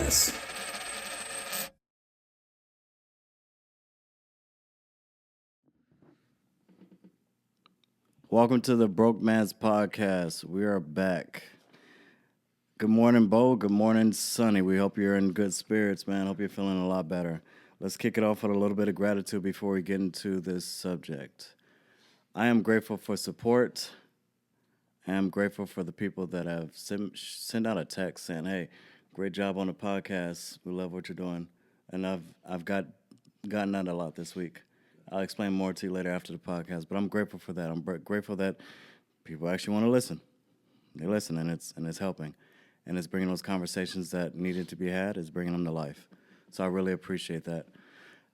Podcast. Welcome to the Broke Man's Podcast. We are back. Good morning, Bo. Good morning, Sonny. We hope you're in good spirits, man. Hope you're feeling a lot better. Let's kick it off with a little bit of gratitude before we get into this subject. I am grateful for support. I am grateful for the people that have sent out a text saying, "Hey, great job on the podcast. We love what you're doing." And I've gotten that a lot this week. I'll explain more to you later after the podcast, but I'm grateful for that. I'm grateful that people actually want to listen. They listen, and it's helping, and it's bringing those conversations that needed to be had. It's bringing them to life. So I really appreciate that.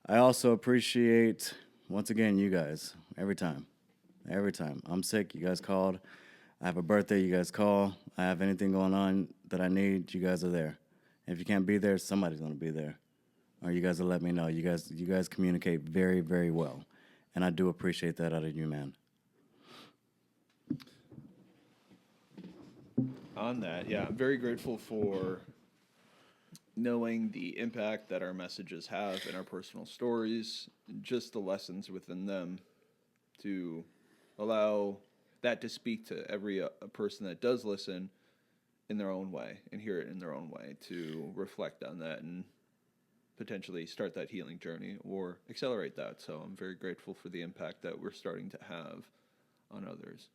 I also appreciate, once again, you guys. Every time. I'm sick, you guys called. I have a birthday, you guys call. I have anything going on that I need, you guys are there. And if you can't be there, somebody's going to be there. Or you guys will let me know. You guys communicate very, very well. And I do appreciate that out of you, man. On that, yeah, I'm very grateful for knowing the impact that our messages have in our personal stories, just the lessons within them, to allow that to speak to every person that does listen in their own way and hear it in their own way, to reflect on that and potentially start that healing journey or accelerate that. So I'm very grateful for the impact that we're starting to have on others.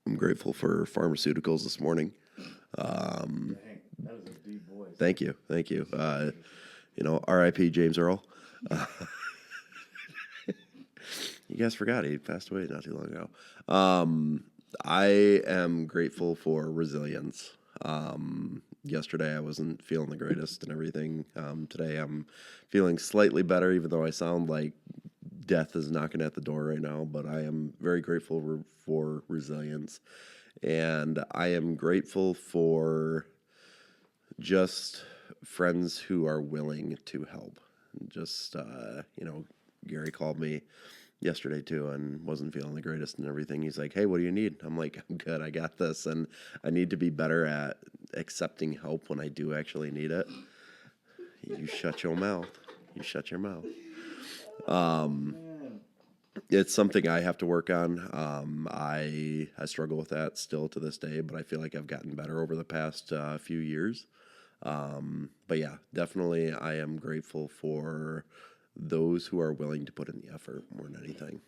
I'm grateful for pharmaceuticals this morning. Dang, that is a deep voice. Thank you. R.I.P. James Earl. You guys forgot he passed away not too long ago. I am grateful for resilience. Yesterday I wasn't feeling the greatest and everything. Today I'm feeling slightly better, even though I sound like death is knocking at the door right now. But I am very grateful for resilience. And I am grateful for just friends who are willing to help. Just, Gary called me yesterday too and wasn't feeling the greatest and everything. He's like, "Hey, what do you need?" I'm like, "I'm good. I got this." And I need to be better at accepting help when I do actually need it. You shut your mouth. It's something I have to work on. I struggle with that still to this day, but I feel like I've gotten better over the past few years. But yeah, definitely I am grateful for those who are willing to put in the effort more than anything.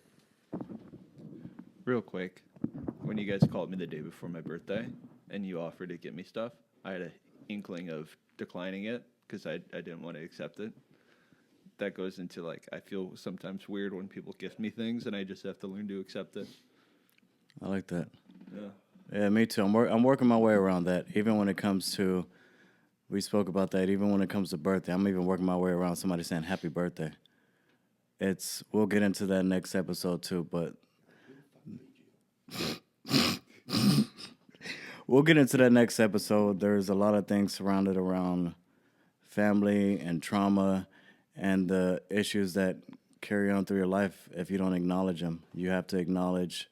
Real quick, when you guys called me the day before my birthday and you offered to get me stuff, I had an inkling of declining it because I didn't want to accept it. That goes into, like, I feel sometimes weird when people gift me things and I just have to learn to accept it. I like that. Yeah. Yeah, me too. I'm working my way around that. Even when it comes to, we spoke about that, even when it comes to birthday, I'm even working my way around somebody saying happy birthday. We'll get into that next episode too, but we'll get into that next episode. There's a lot of things surrounded around family and trauma and the issues that carry on through your life if you don't acknowledge them. You have to acknowledge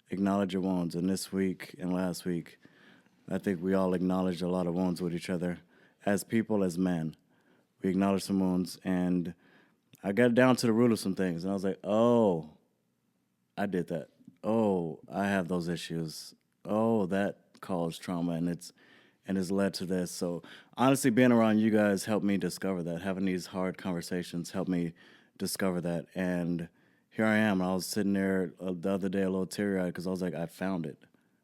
your wounds. And this week and last week, I think we all acknowledged a lot of wounds with each other as people, as men. We acknowledged some wounds, and I got down to the root of some things. And I was like, oh, I did that. Oh, I have those issues. Oh, that caused trauma, and it's led to this. So honestly, being around you guys helped me discover that. Having these hard conversations helped me discover that. And here I am. I was sitting there the other day a little teary-eyed because I was like, I found it.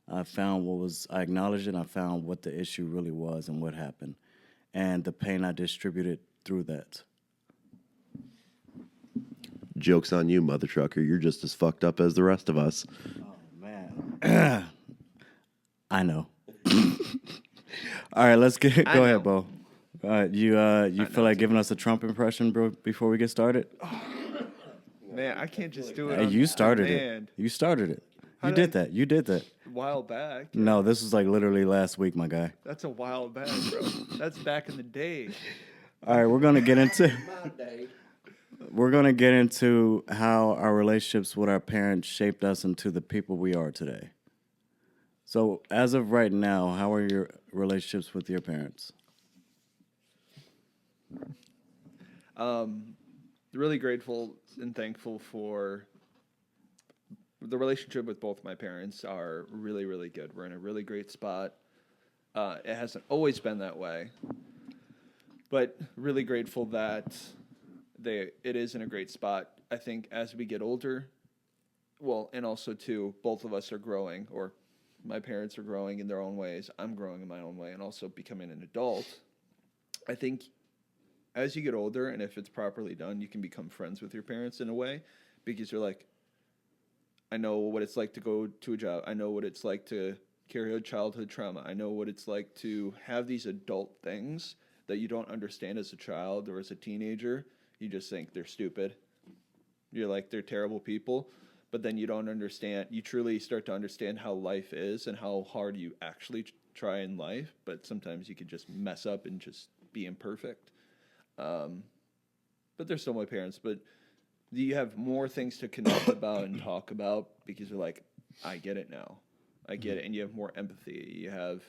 I acknowledged it, and I found what the issue really was and what happened. And the pain I distributed through that. Joke's on you, mother trucker. You're just as fucked up as the rest of us. Oh, man. I know. All right, let's get. Go ahead, Bo. All right, you feel like giving us a Trump impression, bro, before we get started? Man, I can't just do it. Hey, you started it. You started it. You did that. You did that. A while back. No, this was like literally last week, my guy. That's a while back, bro. That's back in the day. All right, we're gonna get into how our relationships with our parents shaped us into the people we are today. So, as of right now, how are your relationships with your parents? Really grateful and thankful for the relationship with both my parents are really, really good. We're in a really great spot. It hasn't always been that way, but really grateful that it is in a great spot. I think as we get older, well, and also too, both of us are growing, or my parents are growing in their own ways. I'm growing in my own way, and also becoming an adult. I think as you get older, and if it's properly done, you can become friends with your parents in a way, because you're like, I know what it's like to go to a job. I know what it's like to carry a childhood trauma. I know what it's like to have these adult things that you don't understand as a child or as a teenager. You just think they're stupid. You're like, they're terrible people. But then you don't understand. You truly start to understand how life is and how hard you actually try in life. But sometimes you could just mess up and just be imperfect. But they're still my parents. But you have more things to connect about and talk about because you're like, I get it now. I get it. And you have more empathy. You have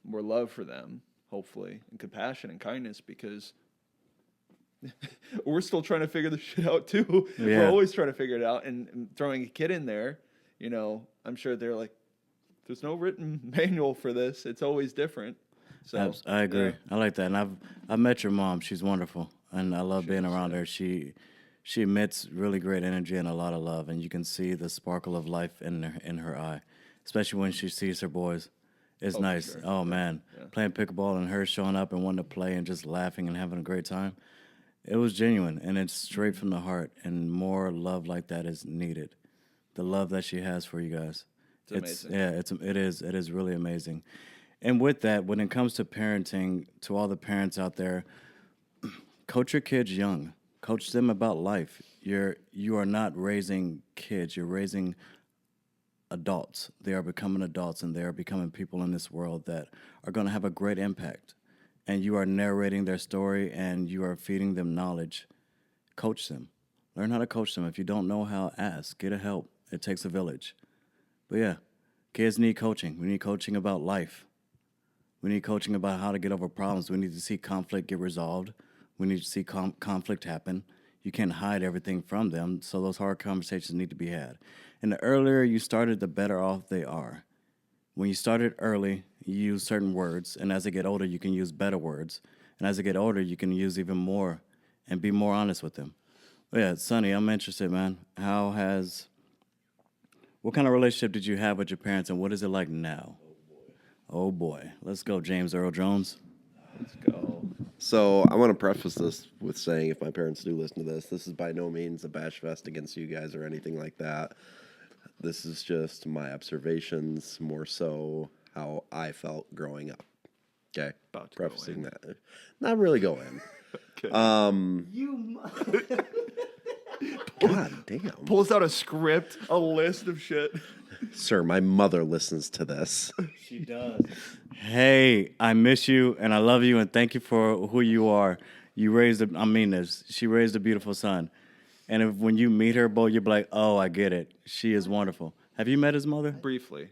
more love for them, hopefully, and compassion and kindness because we're still trying to figure this shit out too. Yeah. We're always trying to figure it out. And throwing a kid in there, I'm sure they're like, there's no written manual for this. It's always different. So I agree. yeah. I like that, and I've met your mom. She's wonderful, and I love being around her. She emits really great energy and a lot of love, and you can see the sparkle of life in her eye, especially when she sees her boys. It's nice. sure. Oh man, playing pickleball and her showing up and wanting to play and just laughing and having a great time. It was genuine, and it's straight from the heart. And more love like that is needed. The love that she has for you guys. It's amazing. Yeah, it is really amazing. And with that, when it comes to parenting, to all the parents out there, coach your kids young. Coach them about life. You are not raising kids. You're raising adults. They are becoming adults, and they are becoming people in this world that are going to have a great impact. And you are narrating their story, and you are feeding them knowledge. Coach them. Learn how to coach them. If you don't know how, ask. Get a help. It takes a village. But yeah, kids need coaching. We need coaching about life. We need coaching about how to get over problems. We need to see conflict get resolved. We need to see conflict happen. You can't hide everything from them, so those hard conversations need to be had. And the earlier you started, the better off they are. When you started early, you use certain words, and as they get older, you can use better words. And as they get older, you can use even more and be more honest with them. But yeah, Sonny, I'm interested, man. What kind of relationship did you have with your parents, and what is it like now? Oh boy. Let's go, James Earl Jones. Let's go. So I want to preface this with saying, if my parents do listen to this is by no means a bash fest against you guys or anything like that. This is just my observations, more so how I felt growing up. Okay, About to go prefacing in. that. Not really go in. You. God damn, Pulls out a script, a list of shit. sir, my mother listens to this. She does. Hey, I miss you and I love you and thank you for who you are. I mean this. She raised a beautiful son. And when you meet her, Bo, you'll be like, oh, I get it. She is wonderful. Have you met his mother? Briefly.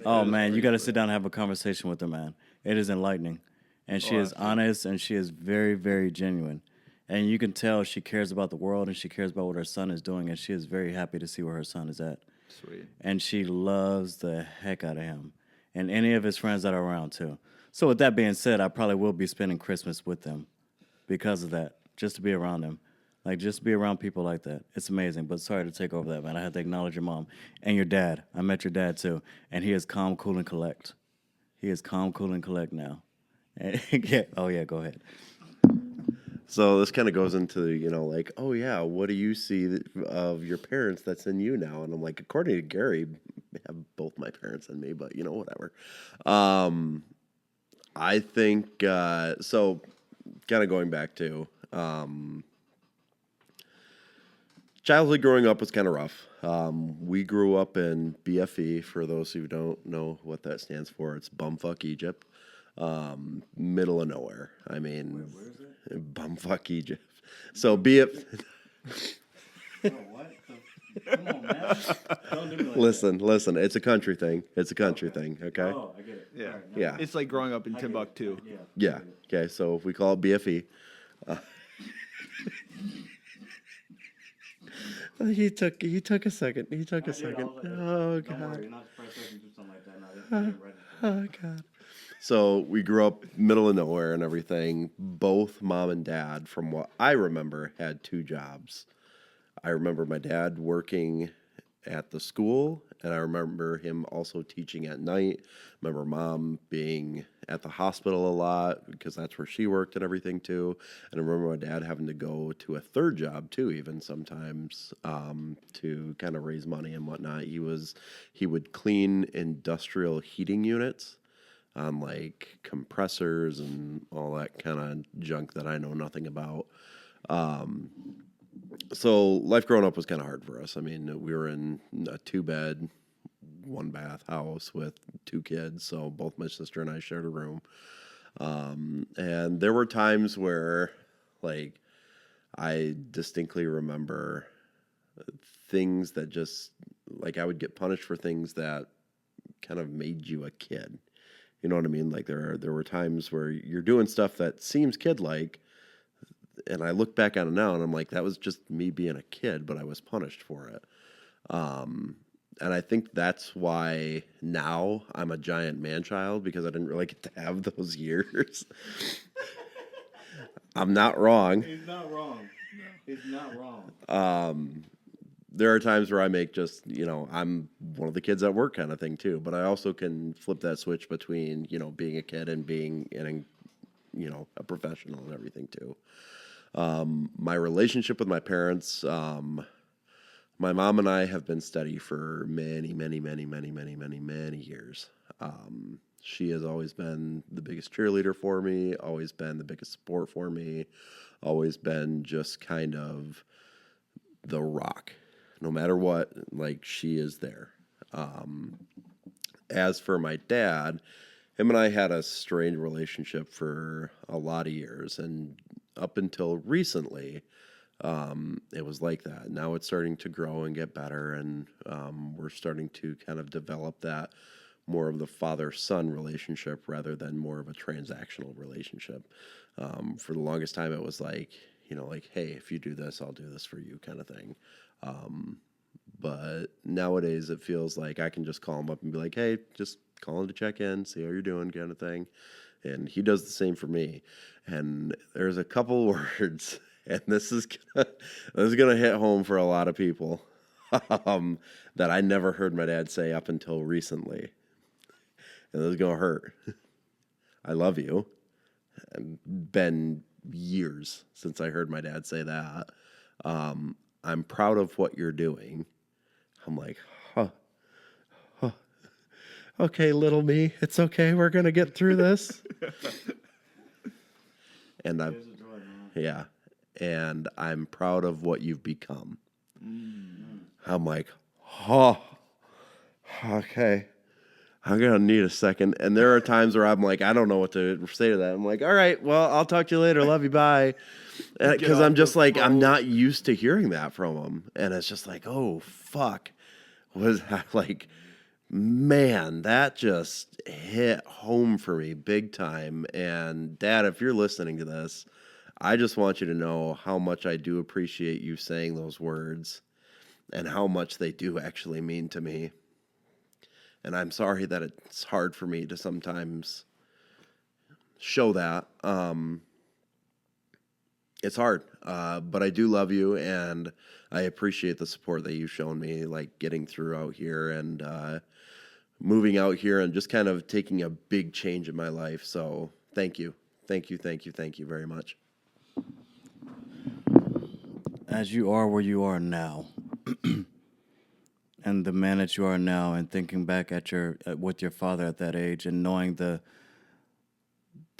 Oh, man, you got to sit down and have a conversation with her, man. It is enlightening. And she is honest and she is very, very genuine. And you can tell she cares about the world and she cares about what her son is doing. And she is very happy to see where her son is at. Sweet. And she loves the heck out of him and any of his friends that are around, too. So with that being said, I probably will be spending Christmas with them because of that, just to be around them. Like, just be around people like that. It's amazing. But sorry to take over that, man. I had to acknowledge your mom and your dad. I met your dad, too. And he is calm, cool, and collect. He is calm, cool, and collect now. Yeah. Oh, yeah, go ahead. So this kind of goes into, like, oh yeah, what do you see of your parents that's in you now? And I'm like, according to Gary, I have both my parents in me, but whatever. I think, so kind of going back to, childhood growing up was kind of rough. We grew up in BFE. For those who don't know what that stands for, it's bumfuck Egypt. Middle of nowhere. I mean, where is it? Bumfuck Egypt. So What? Come on, man. Don't do me like Listen. It's a country thing. It's a country thing. that. Okay. Oh, I get it. Yeah. All right, Yeah. It's like growing up in I get it. Timbuktu. Yeah. Yeah. Okay. So if we call it BFE, he took a second. He took a second. Oh Don't God. worry, you're not the first person to do something like that. No, they didn't register. Oh God. So we grew up middle of nowhere and everything. Both mom and dad, from what I remember, had 2 jobs. I remember my dad working at the school, and I remember him also teaching at night. Remember mom being at the hospital a lot because that's where she worked and everything too. And I remember my dad having to go to a third job too, even sometimes to kind of raise money and whatnot. He would clean industrial heating units on like compressors and all that kind of junk that I know nothing about. So life growing up was kind of hard for us. I mean, we were in a 2-bed, 1-bath house with 2 kids. So both my sister and I shared a room. And there were times where, like, I distinctly remember things that just, like, I would get punished for things that kind of made you a kid. You know what I mean? Like, there were times where you're doing stuff that seems kid-like, and I look back on it now and I'm like, that was just me being a kid, but I was punished for it. And I think that's why now I'm a giant man child, because I didn't really get to have those years. I'm not wrong. He's not wrong. He's not wrong. There are times where I make just, I'm one of the kids at work kind of thing too, but I also can flip that switch between, being a kid and being a professional and everything too. My relationship with my parents, my mom and I have been steady for many, many, many, many, many, many, many years. She has always been the biggest cheerleader for me, always been the biggest support for me, always been just kind of the rock. No matter what, like, she is there. As for my dad, him and I had a strained relationship for a lot of years, and up until recently, it was like that. Now it's starting to grow and get better, and we're starting to kind of develop that more of the father-son relationship rather than more of a transactional relationship. For the longest time, it was like, like, hey, if you do this, I'll do this for you kind of thing. But nowadays, it feels like I can just call him up and be like, hey, just calling to check in, see how you're doing kind of thing. And he does the same for me. And there's a couple words, and this is gonna hit home for a lot of people, that I never heard my dad say up until recently. And this is gonna hurt. I love you. It's been years since I heard my dad say that. I'm proud of what you're doing. I'm like, huh. Okay, little me, it's okay. We're gonna get through this. And yeah, and I'm proud of what you've become. I'm like, oh, okay. I'm gonna need a second. And there are times where I'm like, I don't know what to say to that. I'm like, all right, well, I'll talk to you later. Love you, bye. Because I'm just like, I'm not used to hearing that from him, and it's just like, oh fuck, was like, man, that just hit home for me big time. And Dad, if you're listening to this, I just want you to know how much I do appreciate you saying those words and how much they do actually mean to me. And I'm sorry that it's hard for me to sometimes show that. It's hard, but I do love you, and I appreciate the support that you've shown me, like getting through out here and moving out here and just kind of taking a big change in my life. So thank you. Thank you very much. As you are where you are now, and the man that you are now, and thinking back with your father at that age, and knowing the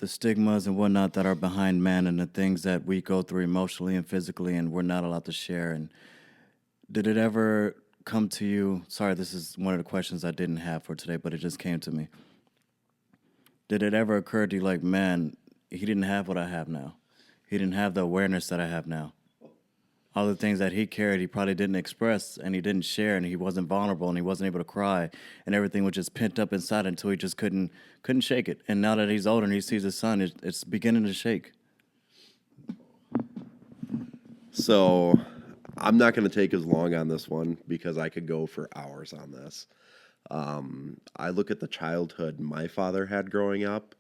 stigmas and whatnot that are behind man, and the things that we go through emotionally and physically, and we're not allowed to share. And did it ever come to you? Sorry, this is one of the questions I didn't have for today, but it just came to me. Did it ever occur to you, like, man, he didn't have what I have now? He didn't have the awareness that I have now. all the things that he carried, he probably didn't express and he didn't share and he wasn't vulnerable and he wasn't able to cry and everything was just pent up inside until he just couldn't shake it. And now that he's older and he sees his son, it's beginning to shake. So I'm not going to take as long on this one because I could go for hours on this. I look at the childhood my father had growing up,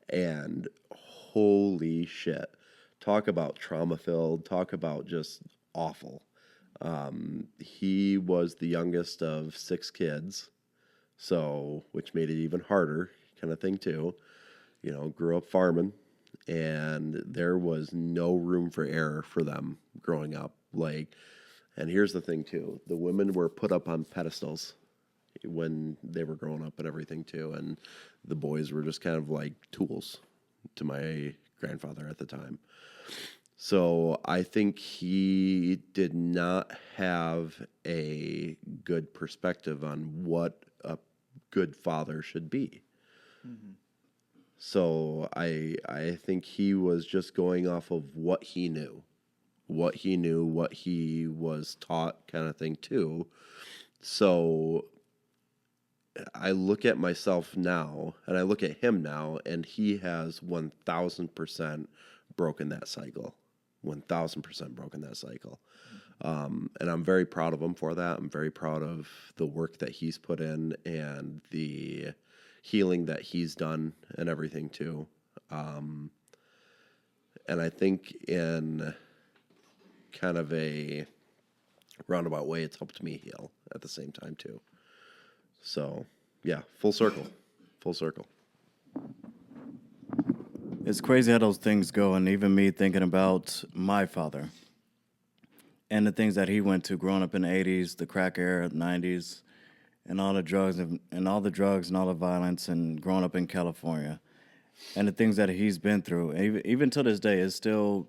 and holy shit. Talk about trauma filled, talk about just awful. He was the youngest of 6 kids, so which made it even harder, kind of thing, too. Grew up farming, and there was no room for error for them growing up. And here's the thing, too, the women were put up on pedestals when they were growing up and everything too, and the boys were just kind of like tools to my grandfather at the time. So I think he did not have a good perspective on what a good father should be. Mm-hmm. So I think he was just going off of what he knew, what he was taught, kind of thing too. So I look at myself now and I look at him now, and he has 1000% broken that cycle. 1000% broken that cycle. And I'm very proud of him for that. I'm very proud of the work that he's put in and the healing that he's done and everything too. And I think in kind of a roundabout way, it's helped me heal at the same time too. So, yeah, full circle. Full circle. It's crazy how those things go, and even me thinking about my father and the things that he went to growing up in the 80s, the crack era, 90s, and all the drugs and all the drugs and all the violence, and growing up in California, and the things that he's been through. Even to this day, it's still,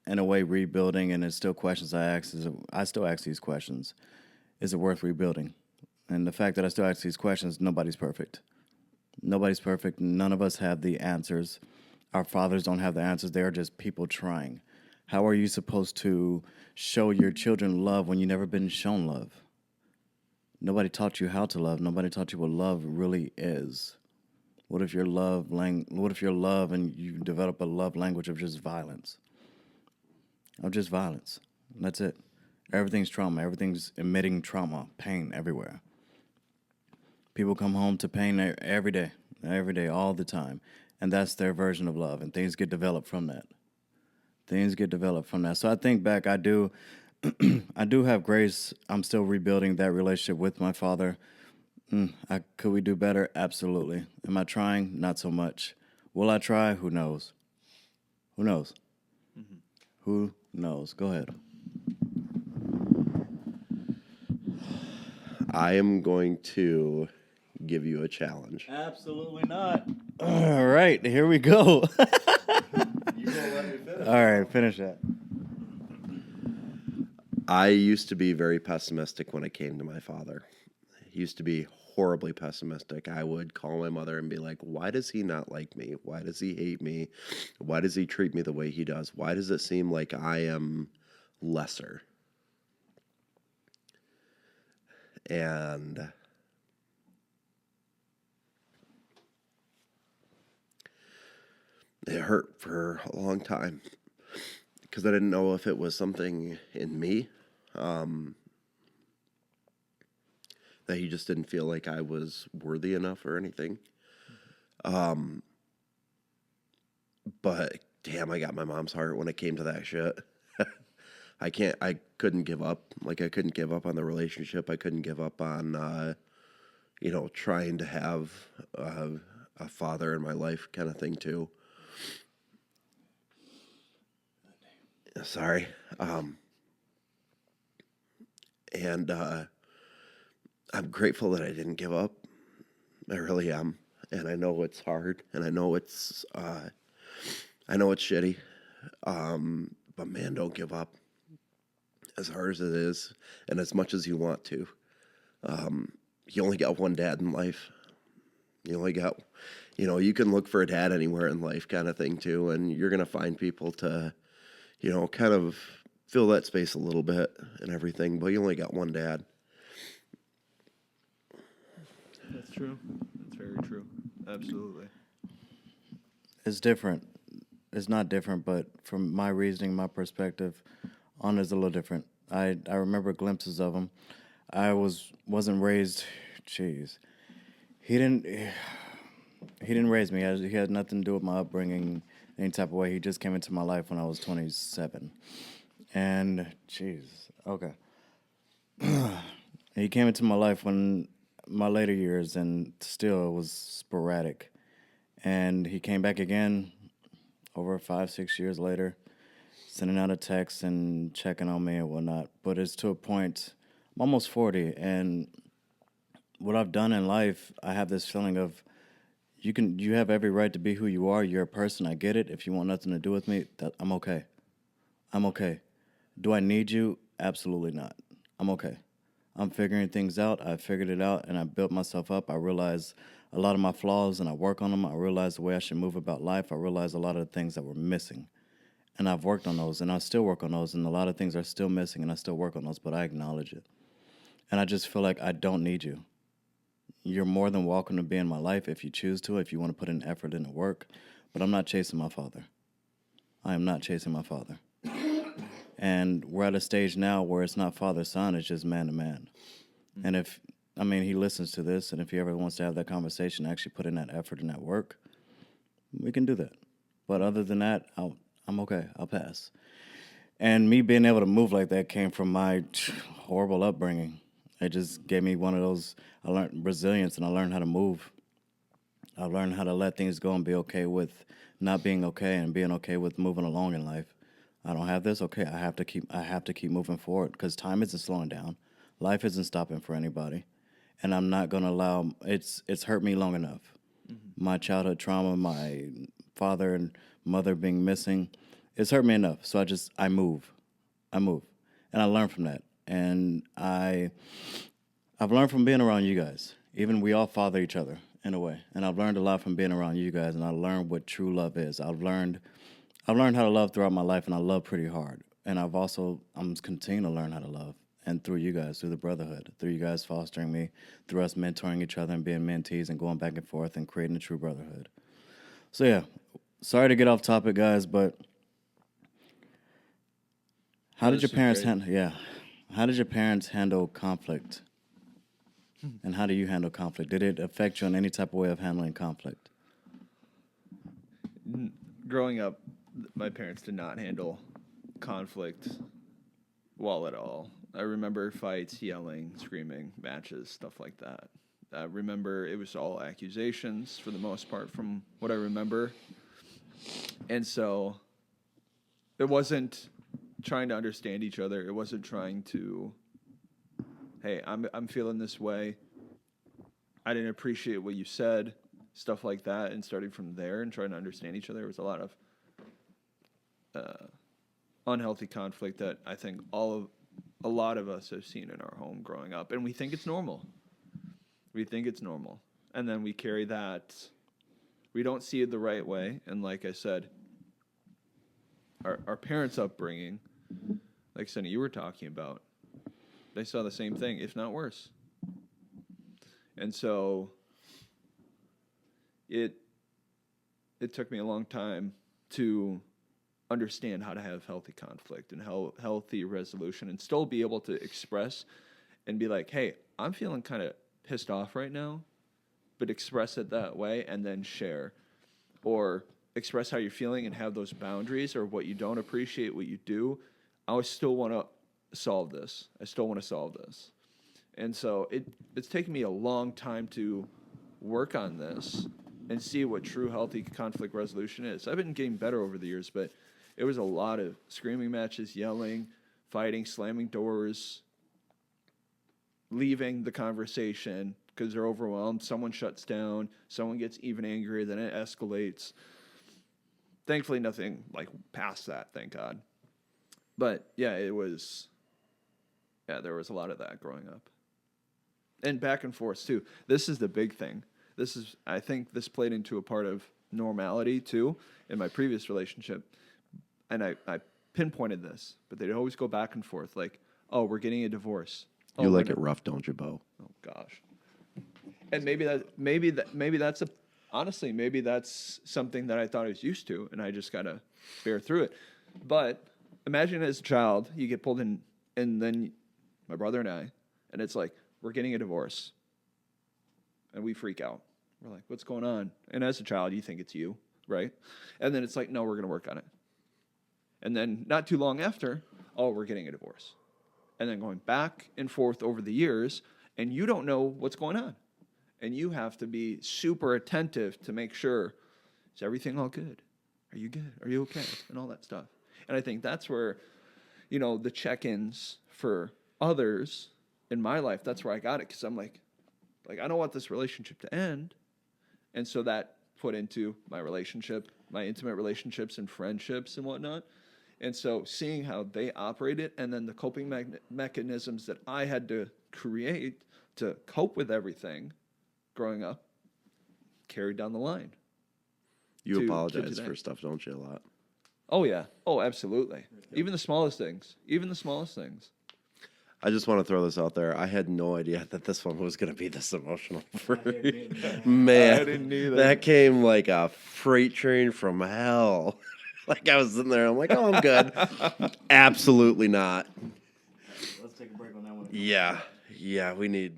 in a way, rebuilding, and it's still questions I ask. I still ask these questions. Is it worth rebuilding? And the fact that I still ask these questions, nobody's perfect. Nobody's perfect. None of us have the answers. Our fathers don't have the answers. They're just people trying. How are you supposed to show your children love when you've never been shown love? Nobody taught you how to love. Nobody taught you what love really is. What if your love and you develop a love language of just violence? Of just violence. That's it. Everything's trauma. Everything's emitting trauma, pain everywhere. People come home to pain every day, all the time. And that's their version of love. And things get developed from that. So I think back, I do have grace. I'm still rebuilding that relationship with my father. Could we do better? Absolutely. Am I trying? Not so much. Will I try? Who knows? Mm-hmm. Who knows? Go ahead. I am going to give you a challenge. Absolutely not. All right, here we go. You gonna let me finish? All right, finish that. I used to be very pessimistic when it came to my father. He used to be horribly pessimistic. I would call my mother and be like, why does he not like me? Why does he hate me? Why does he treat me the way he does? Why does it seem like I am lesser? And it hurt for a long time because I didn't know if it was something in me that he just didn't feel like I was worthy enough or anything. But damn, I got my mom's heart when it came to that shit. I couldn't give up. Like, I couldn't give up on the relationship. I couldn't give up on, trying to have a father in my life kind of thing too. Sorry. And I'm grateful that I didn't give up. I really am. And I know it's hard, and I know it's shitty. But man, don't give up. As hard as it is, and as much as you want to. You only got one dad in life. You only got, you can look for a dad anywhere in life kind of thing too, and you're going to find people to, kind of fill that space a little bit and everything, but you only got one dad. That's true. That's very true. Absolutely. It's different. It's not different, but from my reasoning, my perspective, Anna's a little different. I remember glimpses of him. I wasn't raised. Jeez, he didn't he didn't raise me. He had nothing to do with my upbringing, any type of way. He just came into my life when I was 27, and jeez, okay, he came into my life when my later years, and still it was sporadic. And he came back again over 5, 6 years later, sending out a text and checking on me and whatnot. But it's to a point, I'm almost 40, and what I've done in life, I have this feeling of you have every right to be who you are. You're a person. I get it. If you want nothing to do with me, I'm okay. I'm okay. Do I need you? Absolutely not. I'm okay. I'm figuring things out. I figured it out and I built myself up. I realized a lot of my flaws and I work on them. I realized the way I should move about life. I realized a lot of the things that were missing. And I've worked on those and I still work on those. And a lot of things are still missing and I still work on those, but I acknowledge it. And I just feel like I don't need you. You're more than welcome to be in my life if you choose to, if you want to put in effort into work. But I'm not chasing my father. I am not chasing my father. And we're at a stage now where it's not father-son, it's just man to man. And he listens to this, and if he ever wants to have that conversation, actually put in that effort and that work, we can do that. But other than that, I'm okay. I'll pass. And me being able to move like that came from my horrible upbringing. It just gave me one of those, I learned resilience and I learned how to move. I learned how to let things go and be okay with not being okay and being okay with moving along in life. I don't have this, okay, I have to keep moving forward because time isn't slowing down. Life isn't stopping for anybody. And I'm not going to allow, it's hurt me long enough. Mm-hmm. My childhood trauma, my father and mother being missing, it's hurt me enough. So I move. And I learn from that. And I've learned from being around you guys. Even we all father each other in a way. And I've learned a lot from being around you guys. And I learned what true love is. I've learned how to love throughout my life, and I love pretty hard. And I'm continuing to learn how to love. And through you guys, through the brotherhood, through you guys fostering me, through us mentoring each other and being mentees and going back and forth and creating a true brotherhood. So yeah, sorry to get off topic, guys, but how did your parents handle conflict? And how do you handle conflict? Did it affect you in any type of way of handling conflict? Growing up, my parents did not handle conflict well at all. I remember fights, yelling, screaming, matches, stuff like that. I remember it was all accusations for the most part from what I remember. And so it wasn't trying to understand each other. It wasn't trying to, hey, I'm feeling this way. I didn't appreciate what you said, stuff like that. And starting from there and trying to understand each other was a lot of unhealthy conflict that I think a lot of us have seen in our home growing up, and we think it's normal. And then we carry that. We don't see it the right way, and like I said, our parents' upbringing, like Sonny, you were talking about, they saw the same thing, if not worse. And so it took me a long time to understand how to have healthy conflict and healthy resolution and still be able to express and be like, hey, I'm feeling kind of pissed off right now, but express it that way and then share. Or express how you're feeling and have those boundaries, or what you don't appreciate, what you do. I still want to solve this. And so it's taken me a long time to work on this and see what true healthy conflict resolution is. I've been getting better over the years, but it was a lot of screaming matches, yelling, fighting, slamming doors, leaving the conversation because they're overwhelmed. Someone shuts down. Someone gets even angrier. Then it escalates. Thankfully, nothing like past that, thank God. But yeah, there was a lot of that growing up. And back and forth too. This is the big thing. I think this played into a part of normality too in my previous relationship. And I pinpointed this, but they'd always go back and forth like, "Oh, we're getting a divorce." You Oh, like it rough, don't you, Bo? Oh gosh. And honestly, maybe that's something that I thought I was used to, and I just gotta bear through it. But imagine as a child, you get pulled in, and then my brother and I, and it's like, we're getting a divorce, and we freak out. We're like, what's going on? And as a child, you think it's you, right? And then it's like, no, we're gonna work on it. And then not too long after, oh, we're getting a divorce. And then going back and forth over the years, and you don't know what's going on. And you have to be super attentive to make sure, is everything all good? Are you good? Are you okay? And all that stuff. And I think that's where, the check-ins for others in my life, that's where I got it. Because I'm like, I don't want this relationship to end. And so that put into my relationship, my intimate relationships and friendships and whatnot. And so seeing how they operated and then the coping mechanisms that I had to create to cope with everything growing up carried down the line. You apologize for stuff, don't you, a lot? Oh, yeah. Oh, absolutely. Even the smallest things. I just want to throw this out there. I had no idea that this one was going to be this emotional for me. Man, I didn't either. That came like a freight train from hell. Like I was in there, I'm like, oh, I'm good. Absolutely not. Let's take a break on that one. Yeah, we need.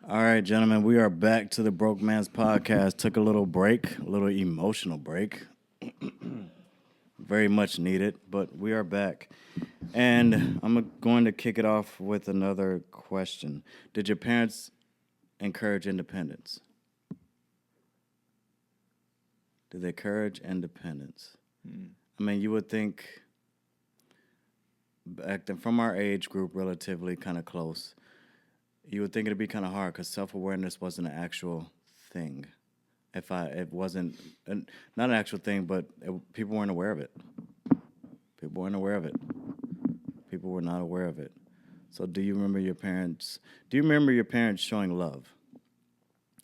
All right, gentlemen, we are back to the Broke Man's Podcast. Took a little break, a little emotional break. Very much needed, but we are back. And I'm going to kick it off with another question. Did your parents encourage independence? Did they encourage independence? I mean, you would think back then, from our age group, relatively kind of close, you would think it'd be kind of hard because self-awareness wasn't an actual thing. It wasn't, not an actual thing, but people weren't aware of it. People were not aware of it. So do you remember your parents showing love?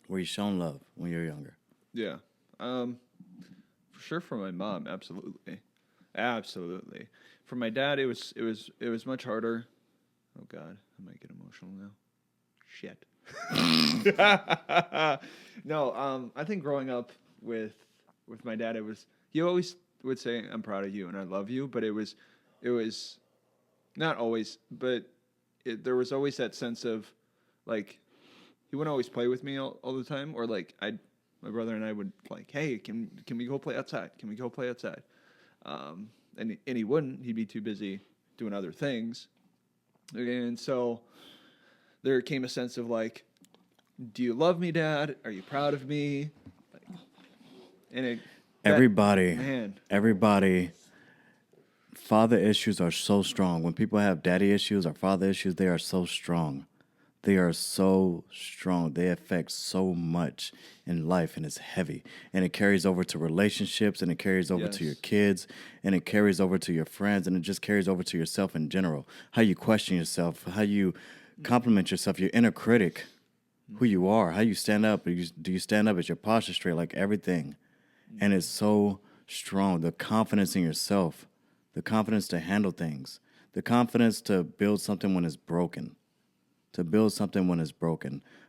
Were you shown love when you were younger? Yeah. For sure from my mom, absolutely. For my dad, it was much harder. Oh God, I might get emotional now. Shit. No, I think growing up with my dad, he always would say, "I'm proud of you and I love you," but it was not always, but there was always that sense of like he wouldn't always play with me all the time, or like my brother and I would like, "Hey, can we go play outside? Can we go play outside?" And he wouldn't. He'd be too busy doing other things, and so there came a sense of like, do you love me, Dad? Are you proud of me? Like, and everybody, father issues are so strong. When people have daddy issues or father issues, they are so strong. They are so strong. They affect so much in life, and it's heavy. And it carries over to relationships, and it carries over to your kids, and it carries over to your friends, and it just carries over to yourself in general. How you question yourself, how you compliment yourself, your inner critic, who you are, how you stand up. Do you stand up? Is your posture straight? Like everything. And it's so strong. The confidence in yourself, the confidence to handle things, the confidence to build something when it's broken.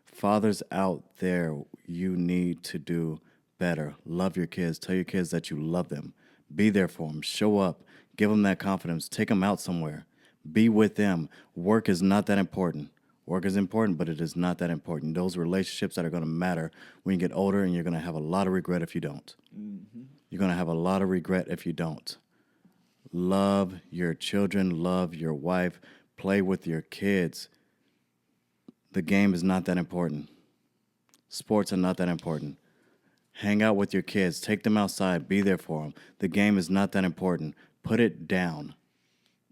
Fathers out there, you need to do better. Love your kids. Tell your kids that you love them. Be there for them. Show up. Give them that confidence. Take them out somewhere. Be with them. Work is not that important. Work is important, but it is not that important. Those relationships that are going to matter when you get older, and you're going to have a lot of regret if you don't. Mm-hmm. You're going to have a lot of regret if you don't. Love your children. Love your wife. Play with your kids. The game is not that important. Sports are not that important. Hang out with your kids. Take them outside. Be there for them. The game is not that important. Put it down.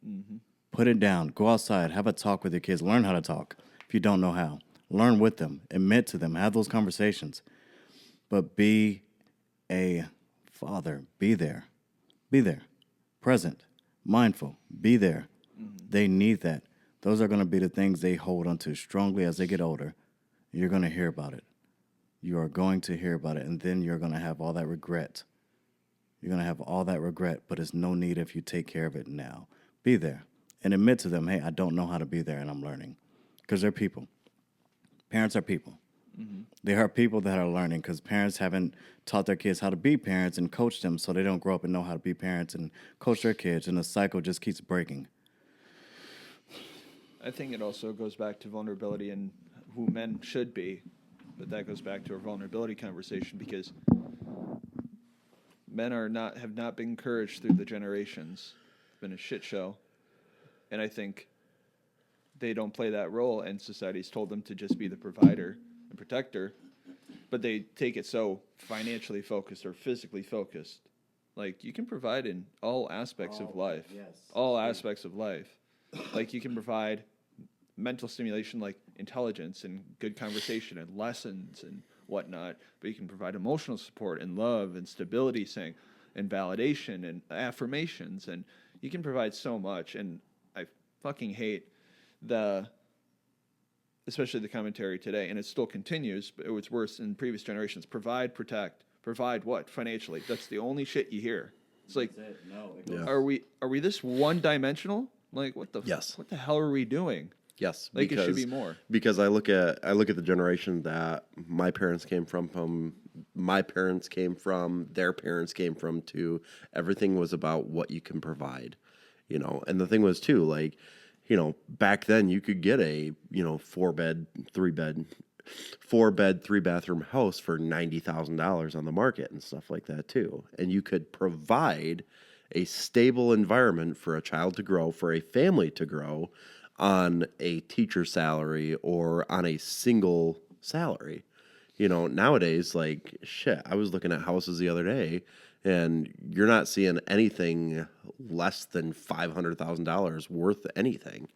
Mm-hmm. Put it down. Go outside. Have a talk with your kids. Learn how to talk if you don't know how. Learn with them. Admit to them. Have those conversations. But be a father. Be there. Be there. Present. Mindful. Be there. Mm-hmm. They need that. Those are going to be the things they hold onto strongly as they get older. You're going to hear about it. You are going to hear about it, and then you're going to have all that regret You're going to have all that regret, but it's no need if you take care of it now. Be there and admit to them, hey, I don't know how to be there and I'm learning. Because they're people. Parents are people. They are people that are learning because parents haven't taught their kids how to be parents and coach them so they don't grow up and know how to be parents and coach their kids, and the cycle just keeps breaking. I think it also goes back to vulnerability and who men should be, but that goes back to our vulnerability conversation because men have not been encouraged through the generations. It's been a shit show, and I think they don't play that role, and society's told them to just be the provider and protector, but they take it so financially focused or physically focused. Like, you can provide in all aspects of life. yes. All aspects of life. Like, you can provide mental stimulation like intelligence and good conversation and lessons and whatnot, but you can provide emotional support and love and stability and validation and affirmations, and you can provide so much. And I fucking hate especially the commentary today, and it still continues, but it was worse in previous generations. Provide, protect. Provide what? Financially. That's the only shit you hear. It's like, Yeah. are we this one dimensional? Like, what the Yes. what the hell are we doing? Yes, Like, it should be more. Because I look at the generation that my parents came from, my parents came from, their parents came from. To everything was about what you can provide, And the thing was too, like, back then you could get a 4-bed, 3-bathroom house for $90,000 on the market and stuff like that too, and you could provide a stable environment for a child to grow, for a family to grow on a teacher salary or on a single salary. Nowadays, like, shit, I was looking at houses the other day and you're not seeing anything less than $500,000 worth anything.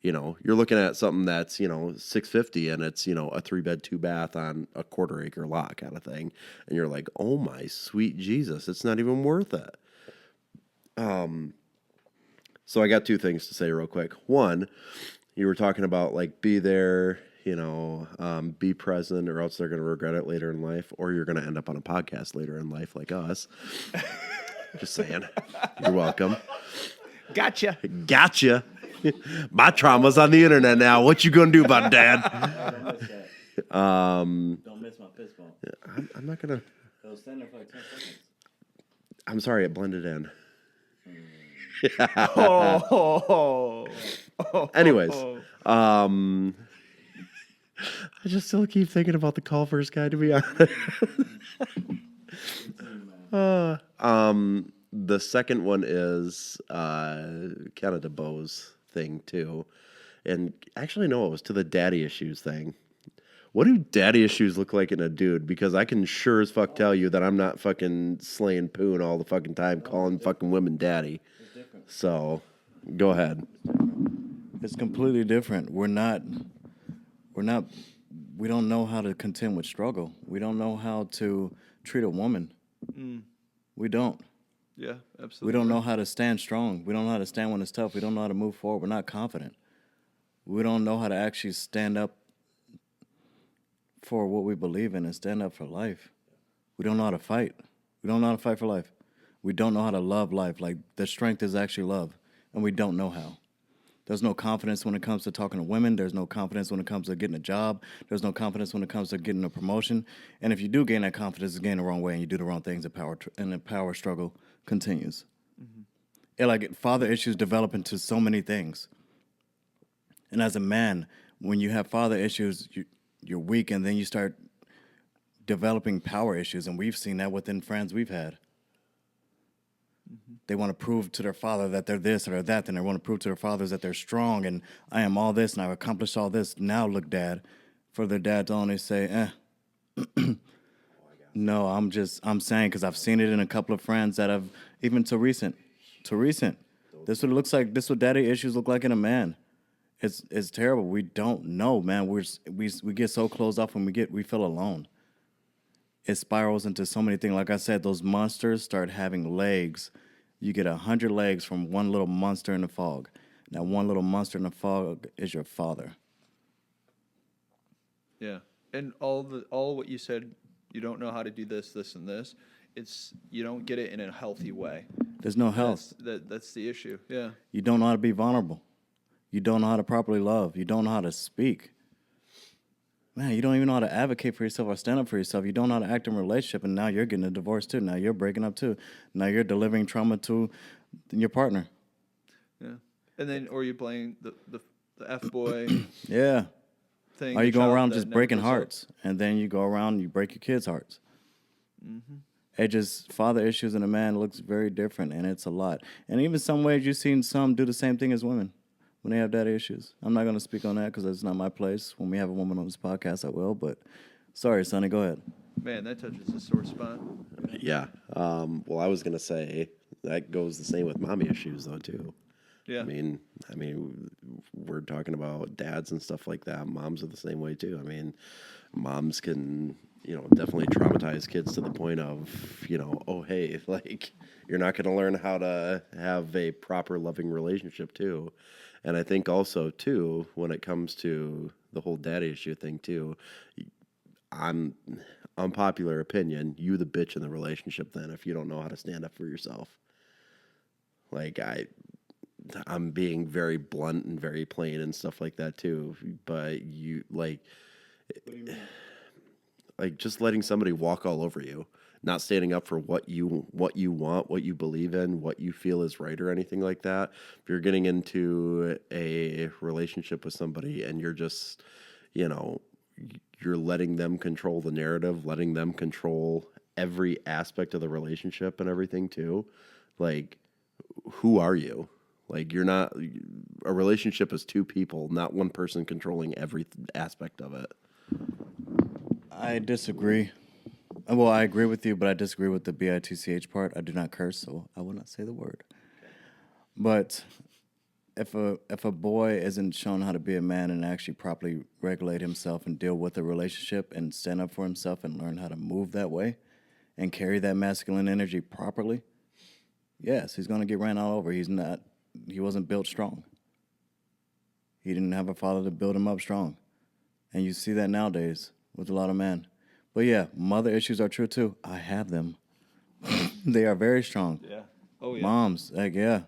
You're looking at something that's, $650 and it's, a 3-bed, 2-bath on a 1/4-acre lot kind of thing. And you're like, oh my sweet Jesus, it's not even worth it. So I got 2 things to say real quick. One, you were talking about like be there, be present, or else they're going to regret it later in life, or you're going to end up on a podcast later in life like us. Just saying. You're welcome. Gotcha. Gotcha. My trauma's on the internet now. What you gonna do about it, Dad? Don't miss my piss ball. I'm not gonna. It'll stand there for like 10 seconds. I'm sorry, it blended in. Anyways, I just still keep thinking about the call first guy, to be honest. The second one is kind of the Bo's thing too, and actually no, it was to the daddy issues thing. What do daddy issues look like in a dude? Because I can sure as fuck tell you that I'm not fucking slaying poon all the fucking time, calling fucking women daddy. So, go ahead. It's completely different. We don't know how to contend with struggle. We don't know how to treat a woman. We don't. Yeah, absolutely. We don't know how to stand strong. We don't know how to stand when it's tough. We don't know how to move forward. We're not confident. We don't know how to actually stand up for what we believe in and stand up for life. We don't know how to fight. We don't know how to fight for life. We don't know how to love life. Like, the strength is actually love, and we don't know how. There's no confidence when it comes to talking to women. There's no confidence when it comes to getting a job. There's no confidence when it comes to getting a promotion. And if you do gain that confidence, it's gained the wrong way, and you do the wrong things, and the power struggle continues. And like, father issues develop into so many things. And as a man, when you have father issues, you're weak, and then you start developing power issues. And we've seen that within friends we've had. They want to prove to their father that they're this or they're that, and they want to prove to their fathers that they're strong, and I am all this, and I've accomplished all this. Now look, Dad. For their dad to only say, no, I'm saying, because I've seen it in a couple of friends that have, even to recent. This what it looks like. This what daddy issues look like in a man. It's terrible. We don't know, man. We get so closed off when we feel alone. It spirals into so many things. Like I said, those monsters start having legs. You get 100 legs from one little monster in the fog. Now, one little monster in the fog is your father. Yeah, and all what you said, you don't know how to do this, and this, you don't get it in a healthy way. There's no health. That's the issue. Yeah. You don't know how to be vulnerable. You don't know how to properly love. You don't know how to speak. Man, you don't even know how to advocate for yourself or stand up for yourself. You don't know how to act in a relationship, and now you're getting a divorce too. Now you're breaking up too. Now you're delivering trauma to your partner. Yeah. And then, or you blame the F boy Yeah. thing. Are you the going child around that just never breaking grows up. hearts, and then you go around and you break your kids' hearts? It just, father issues in a man looks very different, and it's a lot. And even some ways you've seen some do the same thing as women when they have daddy issues. I'm not going to speak on that because that's not my place. When we have a woman on this podcast, I will. But sorry, Sonny, go ahead. Man, that touches a sore spot. Yeah. Well, I was gonna say that goes the same with mommy issues though too. Yeah. I mean, we're talking about dads and stuff like that. Moms are the same way too. I mean, moms can, definitely traumatize kids to the point of, oh hey, like you're not gonna learn how to have a proper loving relationship too. And I think also too, when it comes to the whole daddy issue thing too, I'm unpopular opinion, you the bitch in the relationship then if you don't know how to stand up for yourself. Like I'm being very blunt and very plain and stuff like that too, but you like just letting somebody walk all over you, not standing up for what you want, what you believe in, what you feel is right or anything like that. If you're getting into a relationship with somebody and you're just, you're letting them control the narrative, letting them control every aspect of the relationship and everything too, like who are you? Like you're not, a relationship is two people, not one person controlling every aspect of it. I disagree. Well, I agree with you, but I disagree with the bitch part. I do not curse, so I will not say the word. But if a boy isn't shown how to be a man and actually properly regulate himself and deal with a relationship and stand up for himself and learn how to move that way and carry that masculine energy properly, yes, he's going to get ran all over. He wasn't built strong. He didn't have a father to build him up strong. And you see that nowadays with a lot of men. But yeah, mother issues are true too. I have them. They are very strong. Yeah. Oh yeah. Moms, yeah.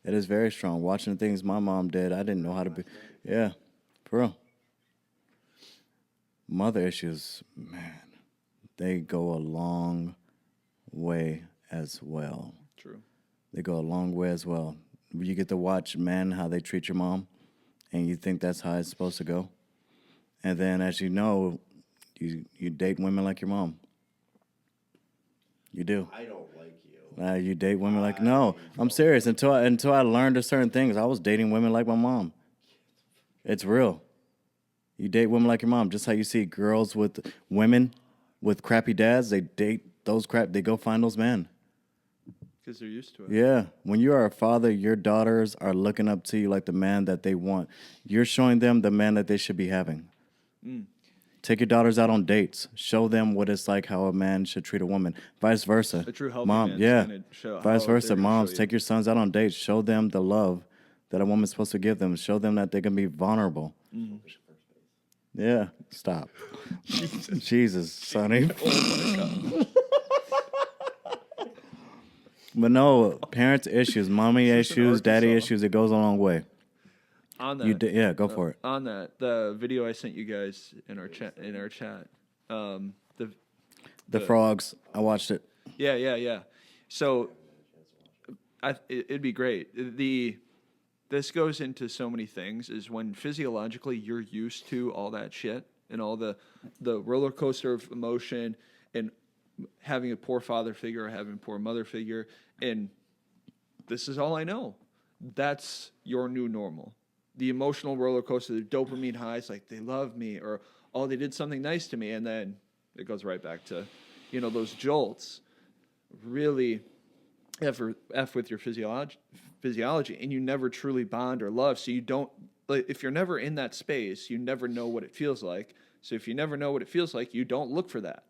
It is very strong. Watching the things my mom did, I didn't know how to be. Yeah, for real. Mother issues, man, they go a long way as well. True. They go a long way as well. You get to watch men how they treat your mom, and you think that's how it's supposed to go. And then, as you know, you date women like your mom. You do. I don't like you. You date women like no. I'm serious. Until I learned certain things, I was dating women like my mom. It's real. You date women like your mom. Just how you see girls with women with crappy dads, they date those crap. They go find those men. Because they're used to it. Yeah. When you are a father, your daughters are looking up to you like the man that they want. You're showing them the man that they should be having. Take your daughters out on dates. Show them what it's like how a man should treat a woman. Vice versa. A true healthy Mom, man's yeah. gonna show Vice how versa. they're gonna Moms, show you. take your sons out on dates. Show them the love that a woman's supposed to give them. Show them that they can be vulnerable. Yeah. Stop. Jesus, Sonny. But no, parents' issues, mommy issues, daddy Arkansas. issues, it goes a long way. On that, Yeah, go for it. on that, the video I sent you guys in our chat, The frogs, I watched it. yeah. So, it'd be great. This goes into so many things. Is when physiologically you're used to all that shit and all the roller coaster of emotion and having a poor father figure or having a poor mother figure, and this is all I know. That's your new normal. The emotional roller coaster, the dopamine highs, like they love me, or oh, they did something nice to me, and then it goes right back to, those jolts. Really, F with your physiology, and you never truly bond or love. So you don't, like, if you're never in that space, you never know what it feels like. So if you never know what it feels like, you don't look for that.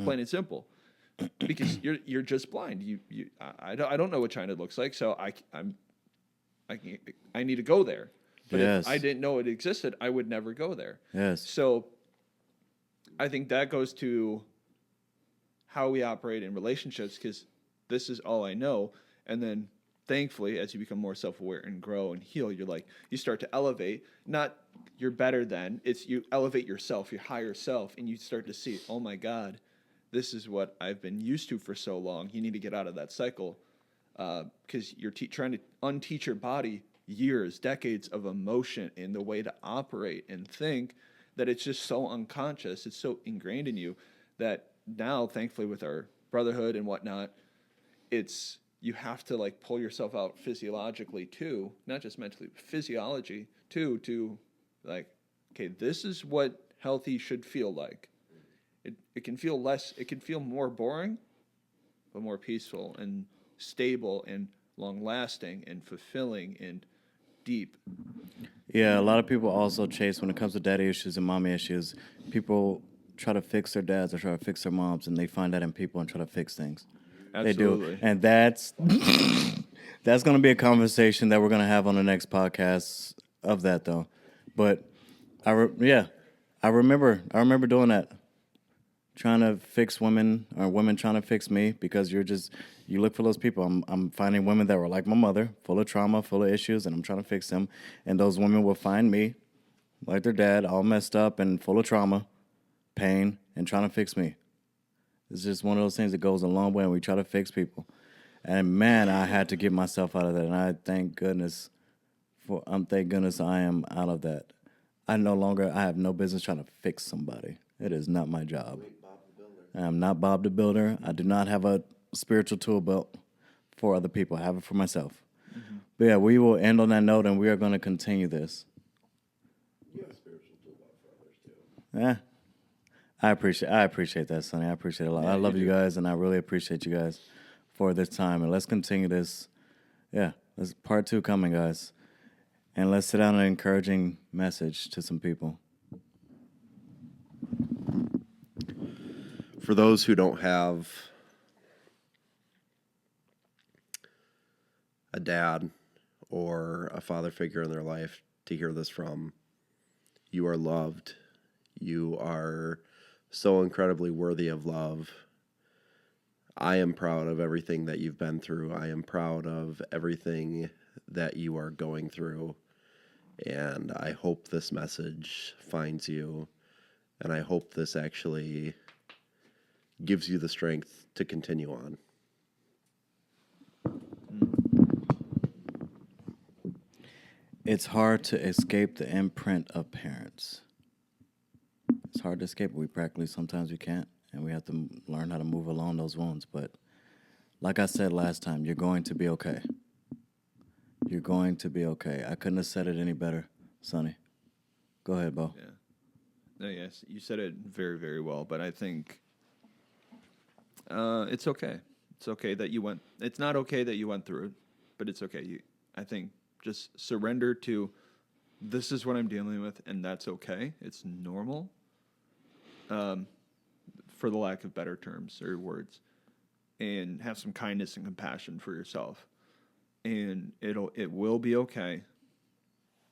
Plain and simple. Because you're just blind. I don't know what China looks like, so I need to go there. But Yes. if I didn't know it existed, I would never go there. Yes. So I think that goes to how we operate in relationships, because this is all I know. And then thankfully, as you become more self-aware and grow and heal, you're like, you start to elevate, not you're better than, it's you elevate yourself, your higher self, and you start to see, oh my God, this is what I've been used to for so long. You need to get out of that cycle, because you're trying to unteach your body years, decades of emotion in the way to operate and think, that it's just so unconscious, it's so ingrained in you, that now, thankfully, with our brotherhood and whatnot, it's you have to like pull yourself out physiologically too, not just mentally, but physiology too, to like, okay, this is what healthy should feel like. It can feel less, it can feel more boring, but more peaceful and stable and long lasting and fulfilling and deep. Yeah, a lot of people also chase when it comes to daddy issues and mommy issues. People try to fix their dads or try to fix their moms, and they find that in people and try to fix things. Absolutely. They do, and that's that's going to be a conversation that we're going to have on the next podcast of that, though. But I remember doing that, trying to fix women or women trying to fix me, because you look for those people. I'm finding women that were like my mother, full of trauma, full of issues, and I'm trying to fix them. And those women will find me, like their dad, all messed up and full of trauma, pain, and trying to fix me. It's just one of those things that goes a long way, and we try to fix people. And man, I had to get myself out of that, and I thank goodness I am out of that. I have no business trying to fix somebody. It is not my job. I am not Bob the Builder. I do not have a spiritual tool belt for other people. I have it for myself. Mm-hmm. But yeah, we will end on that note, and we are going to continue this. You have a spiritual tool belt for others too. Yeah. I appreciate that, Sonny. I appreciate it a lot. Yeah, I love you you do. guys, and I really appreciate you guys for this time. And let's continue this. Yeah, there's part 2 coming, guys. And let's sit down an encouraging message to some people. For those who don't have a dad or a father figure in their life to hear this from, you are loved. You are so incredibly worthy of love. I am proud of everything that you've been through. I am proud of everything that you are going through. And I hope this message finds you. And I hope this actually gives you the strength to continue on. It's hard to escape the imprint of parents. It's hard to escape. Sometimes we can't, and we have to learn how to move along those wounds. But like I said last time, you're going to be okay. You're going to be okay. I couldn't have said it any better, Sonny. Go ahead, Bo. Yeah. No, yes, you said it very, very well. But I think it's okay. It's okay that you went. It's not okay that you went through it, but it's okay. I think just surrender to this is what I'm dealing with, and that's okay. It's normal. For the lack of better terms or words, and have some kindness and compassion for yourself, and it will be okay.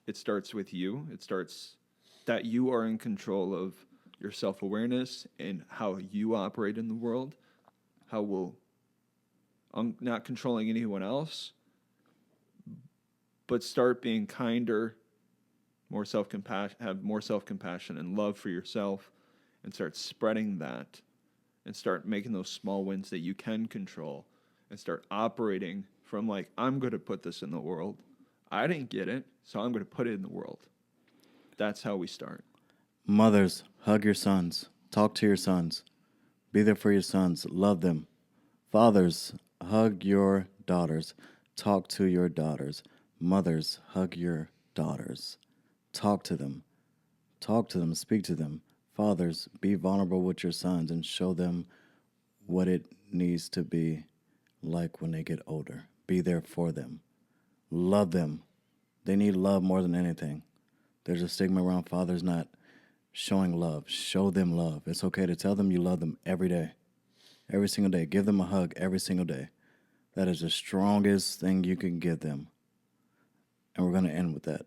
It starts with you. It starts that you are in control of your self-awareness and how you operate in the world, how will not controlling anyone else, but start being kinder, more self-compassion, have more self-compassion and love for yourself, and start spreading that, and start making those small wins that you can control, and start operating from like, I'm going to put this in the world. I didn't get it, so I'm going to put it in the world. That's how we start. Mothers, hug your sons. Talk to your sons. Be there for your sons. Love them. Fathers, hug your daughters. Talk to your daughters. Mothers, hug your daughters. Talk to them. Talk to them. Speak to them. Fathers, be vulnerable with your sons and show them what it needs to be like when they get older. Be there for them. Love them. They need love more than anything. There's a stigma around fathers not showing love. Show them love. It's okay to tell them you love them every day. Every single day. Give them a hug every single day. That is the strongest thing you can give them. And we're going to end with that.